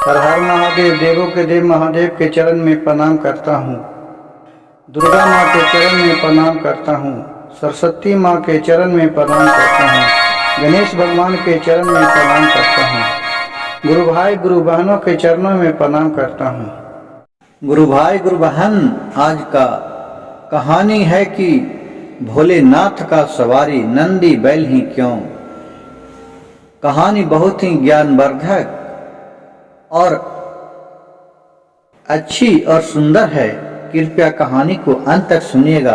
हर हर महादेव। देवों के देव महादेव के चरण में प्रणाम करता हूँ। दुर्गा माँ के चरण में प्रणाम करता हूँ। सरस्वती माँ के चरण में प्रणाम करता हूँ। गणेश भगवान के चरण में प्रणाम करता हूँ। गुरु भाई गुरु बहनों के चरणों में प्रणाम करता हूँ। गुरु भाई गुरु बहन, आज का कहानी है कि भोलेनाथ का सवारी नंदी बैल ही क्यों। कहानी बहुत ही ज्ञानवर्धक और अच्छी और सुंदर है। कृपया कहानी को अंत तक सुनिएगा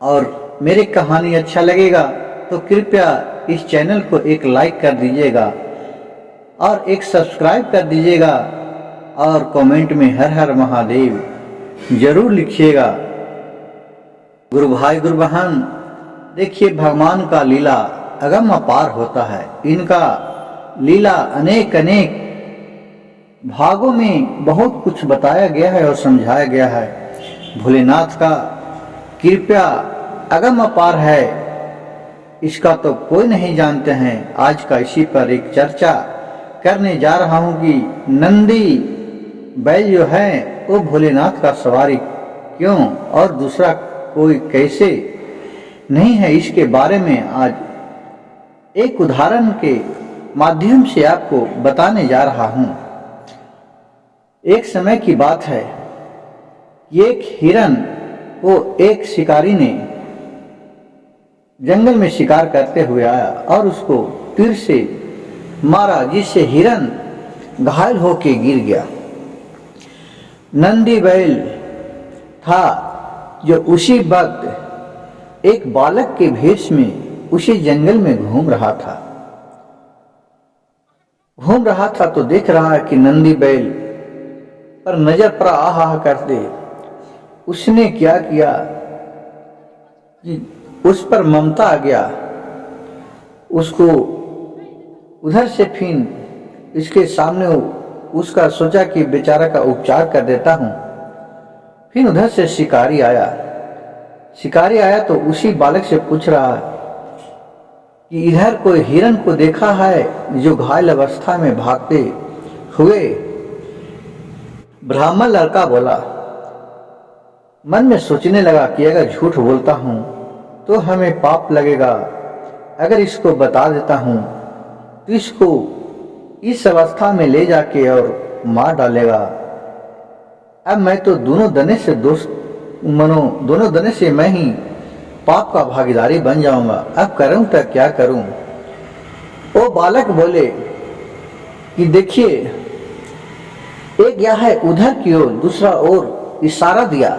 और मेरी कहानी अच्छा लगेगा तो कृपया इस चैनल को एक लाइक कर दीजिएगा और एक सब्सक्राइब कर दीजिएगा और कमेंट में हर हर महादेव जरूर लिखिएगा। गुरु भाई गुरु बहन, देखिए भगवान का लीला अगम अपार होता है। इनका लीला अनेक अनेक भागों में बहुत कुछ बताया गया है और समझाया गया है। भोलेनाथ का कृपया अगम अपार है, इसका तो कोई नहीं जानते हैं। आज का इसी पर एक चर्चा करने जा रहा हूं कि नंदी बैल जो है वो भोलेनाथ का सवारी क्यों और दूसरा कोई कैसे नहीं है, इसके बारे में आज एक उदाहरण के माध्यम से आपको बताने जा रहा हूं। एक समय की बात है, एक हिरन को एक शिकारी ने जंगल में शिकार करते हुए आया और उसको तीर से मारा, जिससे हिरन घायल होके गिर गया। नंदी बैल था जो उसी वक्त एक बालक के भेष में उसी जंगल में घूम रहा था तो देख रहा है कि नंदी बैल पर नजर पर आहा करते उसने क्या किया कि उस पर ममता आ गया। उसको उधर से फिर इसके सामने उसका सोचा कि बेचारा का उपचार कर देता हूं। फिर उधर से शिकारी आया तो उसी बालक से पूछ रहा कि इधर कोई हिरन को देखा है जो घायल अवस्था में भागते हुए। ब्राह्मण लड़का बोला, मन में सोचने लगा कि अगर झूठ बोलता हूं तो हमें पाप लगेगा, अगर इसको बता देता हूं तो इसको इस अवस्था में ले जाके और मार डालेगा। अब मैं तो दोनों दने से मैं ही पाप का भागीदारी बन जाऊंगा। अब करूं तो क्या करूं। वो बालक बोले कि देखिए, एक गया है उधर की ओर, दूसरा ओर इशारा दिया,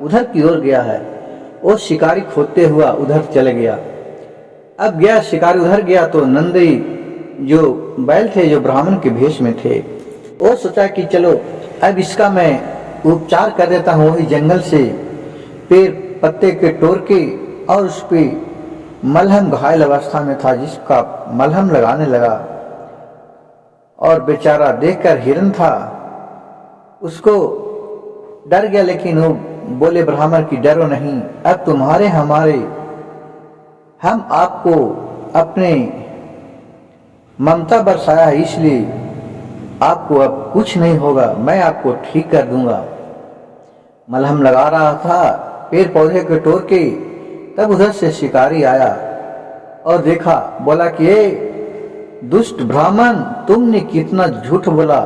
उधर की ओर गया है। वो शिकारी खोदते हुआ उधर चले गया। अब गया शिकारी उधर गया तो नंदी जो बैल थे जो ब्राह्मण के भेष में थे, वो सोचा कि चलो अब इसका मैं उपचार कर देता हूँ। वही जंगल से पेड़ पत्ते के तोड़ के और उस पे मलहम, घायल अवस्था में था जिसका मलहम लगाने लगा। और बेचारा देखकर हिरन था, उसको डर गया, लेकिन वो बोले ब्राह्मण की डरो नहीं, अब तुम्हारे हमारे हम आपको अपने ममता बरसाया है, इसलिए आपको अब कुछ नहीं होगा, मैं आपको ठीक कर दूंगा। मलहम लगा रहा था पेड़ पौधे के तोड़ के, तब उधर से शिकारी आया और देखा, बोला कि ए दुष्ट ब्राह्मण, तुमने कितना झूठ बोला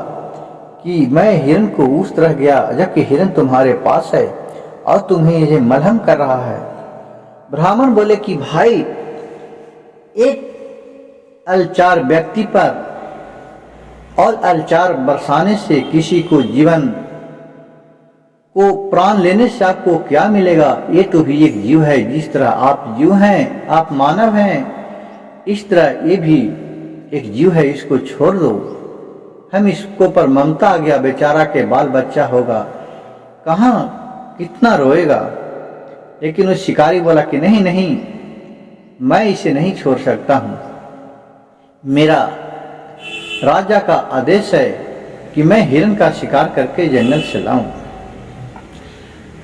कि मैं हिरन को उस तरह गया, जबकि हिरन तुम्हारे पास है और तुम्हें ये मलहम कर रहा है। ब्राह्मण बोले कि भाई, एक अलचार व्यक्ति पर और अलचार बरसाने से किसी को जीवन को प्राण लेने से आपको क्या मिलेगा। ये तो भी एक जीव है, जिस तरह आप जीव हैं, आप मानव हैं, इस तरह ये भी एक जीव है, इसको छोड़ दो। हम इसको पर ममता आ गया, बेचारा के बाल बच्चा होगा, कहाँ कितना रोएगा। लेकिन उस शिकारी बोला कि नहीं नहीं, मैं इसे नहीं छोड़ सकता हूं, मेरा राजा का आदेश है कि मैं हिरन का शिकार करके जंगल से लाऊं।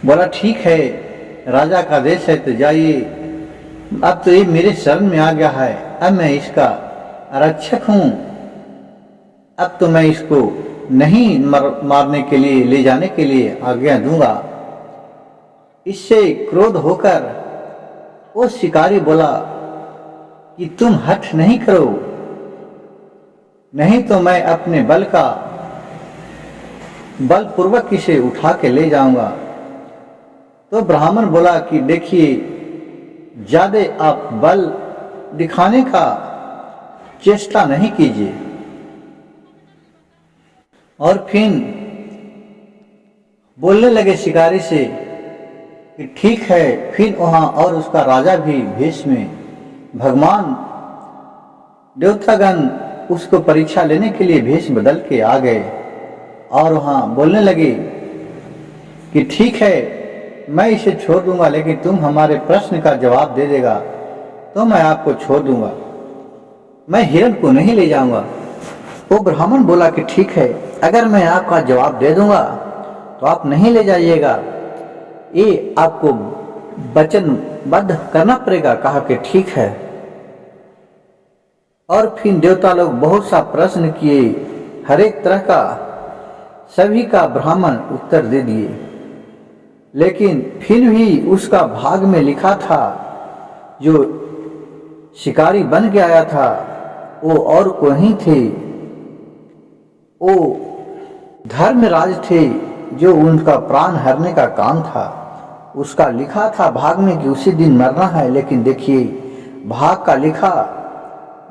बोला ठीक है, राजा का आदेश है तो जाइए, अब तो ये मेरे शरण में आ गया है, अब मैं इसका रक्षक हूं। अब तो मैं इसको नहीं मारने के लिए ले जाने के लिए आज्ञा दूंगा। इससे क्रोध होकर वो शिकारी बोला कि तुम हठ नहीं करो, नहीं तो मैं अपने बलपूर्वक इसे उठा के ले जाऊंगा। तो ब्राह्मण बोला कि देखिए, ज्यादा आप बल दिखाने का चेष्टा नहीं कीजिए। और फिर बोलने लगे शिकारी से कि ठीक है। फिर वहां और उसका राजा भी भेष में, भगवान देवतागण उसको परीक्षा लेने के लिए भेष बदल के आ गए और वहां बोलने लगे कि ठीक है, मैं इसे छोड़ दूंगा, लेकिन तुम हमारे प्रश्न का जवाब दे देगा तो मैं आपको छोड़ दूंगा, मैं हिरण को नहीं ले जाऊंगा। वो ब्राह्मण बोला कि ठीक है, अगर मैं आपका जवाब दे दूंगा तो आप नहीं ले जाइएगा, ये आपको वचनबद्ध करना पड़ेगा। कहा कि ठीक है। और फिर देवता लोग बहुत सा प्रश्न किए, हर एक तरह का, सभी का ब्राह्मण उत्तर दे दिए, लेकिन फिर भी उसका भाग में लिखा था, जो शिकारी बन के आया था वो और कोई नहीं थे, वो धर्मराज थे, जो उनका प्राण हरने का काम था। उसका लिखा था भाग में कि उसी दिन मरना है, लेकिन देखिए भाग का लिखा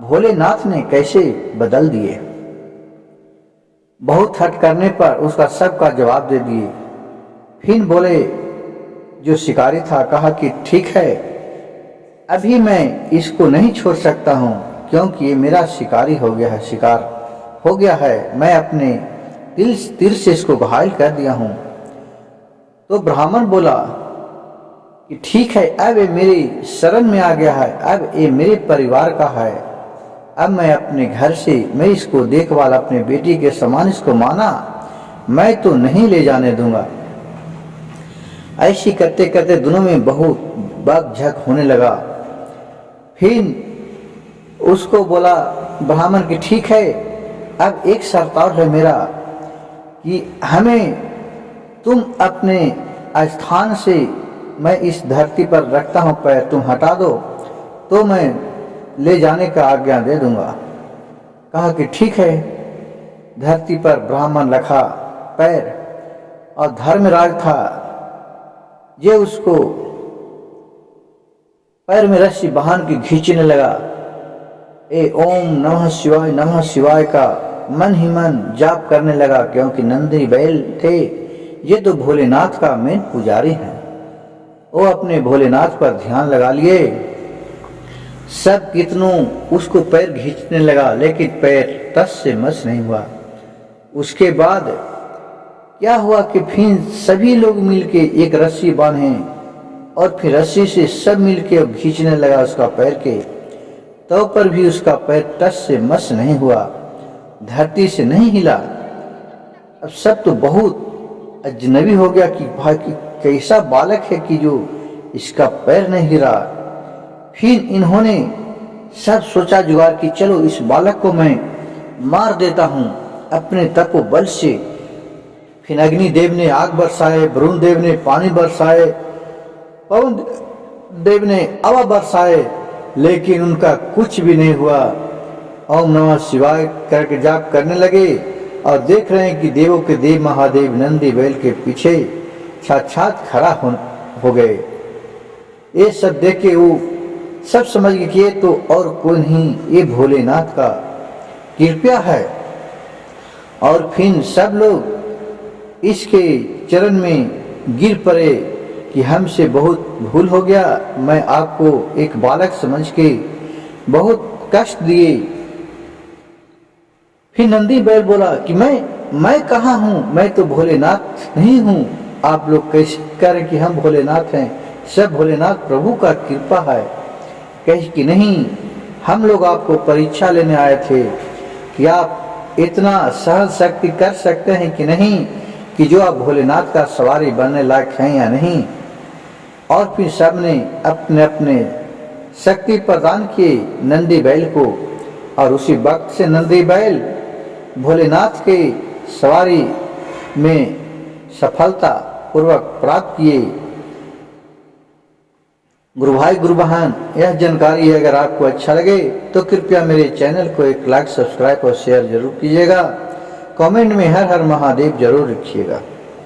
भोलेनाथ ने कैसे बदल दिए। बहुत हट करने पर उसका सबका जवाब दे दिए। फिर बोले जो शिकारी था, कहा कि ठीक है, अभी मैं इसको नहीं छोड़ सकता हूं, क्योंकि ये मेरा शिकारी हो गया है, शिकार हो गया है, मैं अपने तीर से इसको घायल कर दिया हूं। तो ब्राह्मण बोला कि ठीक है, अब ये मेरी शरण में आ गया है, अब ये मेरे परिवार का है, अब मैं अपने घर से, मैं इसको देखभाल अपने बेटी के समान इसको माना, मैं तो नहीं ले जाने दूंगा। ऐसी करते करते दोनों में बहुत बकझक होने लगा। फिर उसको बोला ब्राह्मण कि ठीक है, अब एक शर्त और है मेरा, कि हमें तुम अपने स्थान से, मैं इस धरती पर रखता हूं पैर, तुम हटा दो तो मैं ले जाने का आज्ञा दे दूंगा। कहा कि ठीक है। धरती पर ब्राह्मण रखा पैर, और धर्मराज था, ये उसको पैर में रस्सी बांध के खींचने लगा। ए ओम नमः शिवाय का मन ही मन जाप करने लगा, क्योंकि नंदी बैल थे, ये तो भोलेनाथ का मेन पुजारी है। वो अपने भोलेनाथ पर ध्यान लगा लिए, सब कितनों उसको पैर खींचने लगा, लेकिन पैर टस से मस नहीं हुआ। उसके बाद क्या हुआ कि फिर सभी लोग मिलके एक रस्सी बांधे, और फिर रस्सी से सब मिलके खींचने लगा उसका पैर के, तो पर भी उसका पैर टस से मस नहीं हुआ, धरती से नहीं हिला। अब सब तो बहुत अजनबी हो गया कि भाई कि कैसा बालक है कि जो इसका पैर नहीं हिला। फिर इन्होंने सब सोचा जुगाड़ कि चलो इस बालक को मैं मार देता हूं अपने तपोबल से। फिर अग्निदेव ने आग बरसाए, वरुण देव ने पानी बरसाए, पवन देव ने हवा बरसाए, लेकिन उनका कुछ भी नहीं हुआ। ओम नमः शिवाय करके जाप करने लगे, और देख रहे हैं कि देवों के देव महादेव नंदी बैल के पीछे साक्षात खड़ा हो गए। ये सब देख के वो सब समझ गए कि ये तो और कोई नहीं, ये भोलेनाथ का कृपया है। और फिर सब लोग इसके चरण में गिर पड़े कि हमसे बहुत भूल हो गया, मैं आपको एक बालक समझ के बहुत कष्ट दिए। फिर नंदी बैल बोला कि मैं कहाँ हूँ, मैं तो भोलेनाथ नहीं हूँ, आप लोग कैसे करें कि हम भोलेनाथ हैं, सब भोलेनाथ प्रभु का कृपा है। कहे कि नहीं, हम लोग आपको परीक्षा लेने आए थे कि आप इतना सहन शक्ति कर सकते हैं कि नहीं, कि जो आप भोलेनाथ का सवारी बनने लायक हैं या नहीं। और फिर सबने अपने अपने शक्ति प्रदान किए नंदी बैल को, और उसी वक्त से नंदी बैल भोलेनाथ के सवारी में सफलता पूर्वक प्राप्त किए। गुरु भाई गुरु बहन, यह जानकारी अगर आपको अच्छा लगे तो कृपया मेरे चैनल को एक लाइक, सब्सक्राइब और शेयर जरूर कीजिएगा। कमेंट में हर हर महादेव जरूर लिखिएगा।